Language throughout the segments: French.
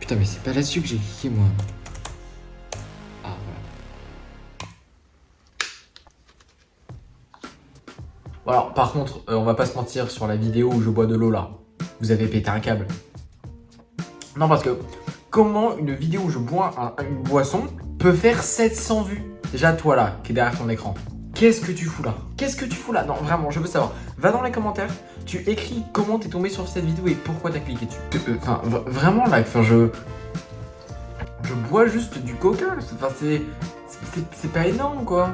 Putain, mais c'est pas là-dessus que j'ai cliqué, moi. Ah, voilà. Bon, alors, par contre, on va pas se mentir, sur la vidéo où je bois de l'eau, là, vous avez pété un câble. Non, parce que comment une vidéo où je bois une boisson peut faire 700 vues? Déjà, toi, là, qui est derrière ton écran. Qu'est-ce que tu fous là? Qu'est-ce que tu fous là? Non, vraiment, je veux savoir. Va dans les commentaires, tu écris comment t'es tombé sur cette vidéo et pourquoi t'as cliqué dessus. Enfin, vraiment là, enfin, je bois juste du coca. Enfin, c'est pas énorme, quoi.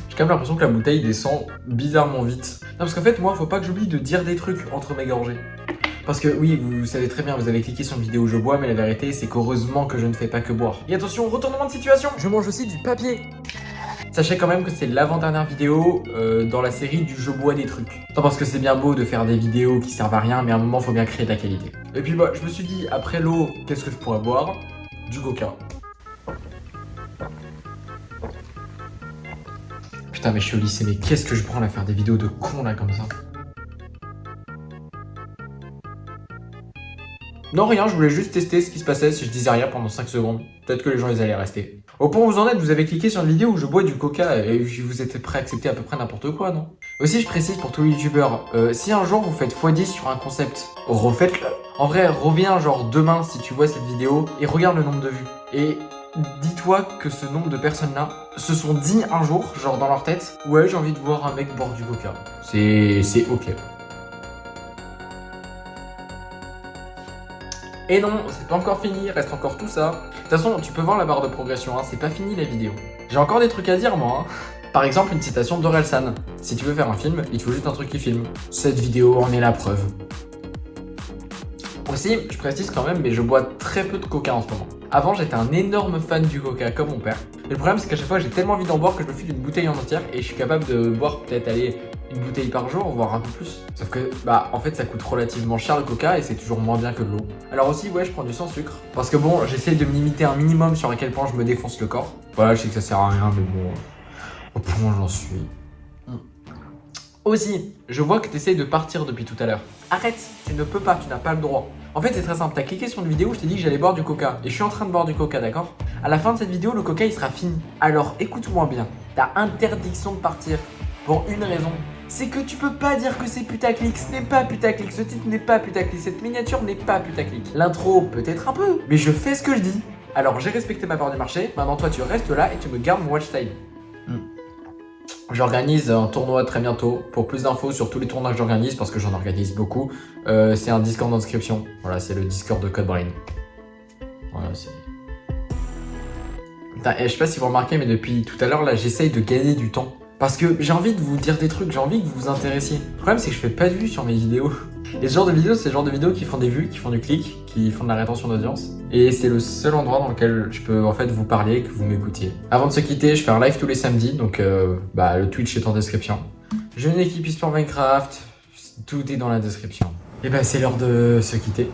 J'ai quand même l'impression que la bouteille descend bizarrement vite. Non, parce qu'en fait, moi, faut pas que j'oublie de dire des trucs entre mes gorgées. Parce que oui, vous savez très bien, vous avez cliqué sur une vidéo où je bois, mais la vérité, c'est qu'heureusement que je ne fais pas que boire. Et attention, retournement de situation, je mange aussi du papier. Sachez quand même que c'est l'avant-dernière vidéo dans la série du je bois des trucs. Non, parce que c'est bien beau de faire des vidéos qui servent à rien, mais à un moment, faut bien créer de la qualité. Et puis bah, je me suis dit, après l'eau, qu'est-ce que je pourrais boire? Du coca. Putain, mais je suis au lycée, mais qu'est-ce que je prends à faire des vidéos de cons là comme ça? Non, rien, je voulais juste tester ce qui se passait si je disais rien pendant 5 secondes. Peut-être que les gens ils allaient rester. Au point où vous en êtes, vous avez cliqué sur une vidéo où je bois du coca et vous êtes prêt à accepter à peu près n'importe quoi, non? Aussi, je précise pour tous les youtubeurs, si un jour vous faites x10 sur un concept, refaites-le. En vrai, reviens genre demain si tu vois cette vidéo et regarde le nombre de vues. Et dis-toi que ce nombre de personnes-là se sont dit un jour, genre dans leur tête, ouais, j'ai envie de voir un mec boire du coca. C'est ok. Et non, c'est pas encore fini, reste encore tout ça. De toute façon, tu peux voir la barre de progression, hein, c'est pas fini la vidéo. J'ai encore des trucs à dire moi. Hein. Par exemple, une citation d'Orelsan. Si tu veux faire un film, il faut juste un truc qui filme. Cette vidéo en est la preuve. Aussi, je précise quand même, mais je bois très peu de coca en ce moment. Avant, j'étais un énorme fan du coca, comme mon père. Mais le problème, c'est qu'à chaque fois, j'ai tellement envie d'en boire que je me file une bouteille en entière et je suis capable de boire peut-être aller une bouteille par jour, voire un peu plus. Sauf que, bah, en fait, ça coûte relativement cher le coca et c'est toujours moins bien que de l'eau. Alors aussi, ouais, je prends du sans sucre. Parce que bon, j'essaie de me limiter un minimum sur à quel point je me défonce le corps. Voilà, je sais que ça sert à rien, mais bon, au point où j'en suis. Aussi, je vois que tu essayes de partir depuis tout à l'heure. Arrête, tu ne peux pas, tu n'as pas le droit. En fait, c'est très simple, t'as cliqué sur une vidéo où je t'ai dit que j'allais boire du coca. Et je suis en train de boire du coca, d'accord? À la fin de cette vidéo, le coca, il sera fini. Alors, écoute-moi bien, t'as interdiction de partir. Pour une raison. C'est que tu peux pas dire que c'est putaclic, ce n'est pas putaclic, ce titre n'est pas putaclic, cette miniature n'est pas putaclic. L'intro, peut-être un peu, mais je fais ce que je dis. Alors, j'ai respecté ma part du marché, maintenant toi, tu restes là et tu me gardes mon watch time. J'organise un tournoi très bientôt. Pour plus d'infos sur tous les tournois que j'organise, parce que j'en organise beaucoup, c'est un Discord d'inscription. Voilà, c'est le Discord de Codebrain. Voilà, c'est... Putain, je sais pas si vous remarquez, mais depuis tout à l'heure, là, j'essaye de gagner du temps. Parce que j'ai envie de vous dire des trucs, j'ai envie que vous vous intéressiez. Le problème, c'est que je fais pas de vues sur mes vidéos. Et ce genre de vidéos, c'est le genre de vidéos qui font des vues, qui font du clic, qui font de la rétention d'audience. Et c'est le seul endroit dans lequel je peux en fait vous parler et que vous m'écoutiez. Avant de se quitter, je fais un live tous les samedis, donc le Twitch est en description. J'ai une équipe eSport Minecraft, tout est dans la description. Et bah c'est l'heure de se quitter.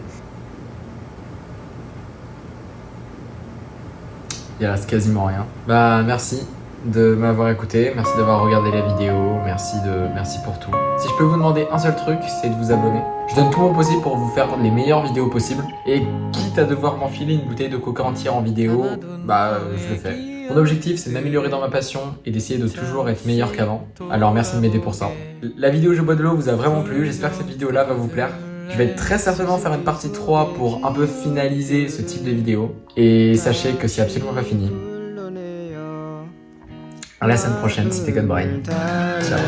Il reste quasiment rien. Bah merci de m'avoir écouté, merci d'avoir regardé la vidéo, merci pour tout. Si je peux vous demander un seul truc, c'est de vous abonner. Je donne tout mon possible pour vous faire les meilleures vidéos possibles. Et quitte à devoir m'enfiler une bouteille de coca entière en vidéo, je le fais. Mon objectif, c'est de m'améliorer dans ma passion et d'essayer de toujours être meilleur qu'avant. Alors merci de m'aider pour ça. La vidéo Je bois de l'eau vous a vraiment plu, j'espère que cette vidéo-là va vous plaire. Je vais très certainement faire une partie 3 pour un peu finaliser ce type de vidéo. Et sachez que c'est absolument pas fini. À la semaine prochaine, c'était Codebrain. Ciao.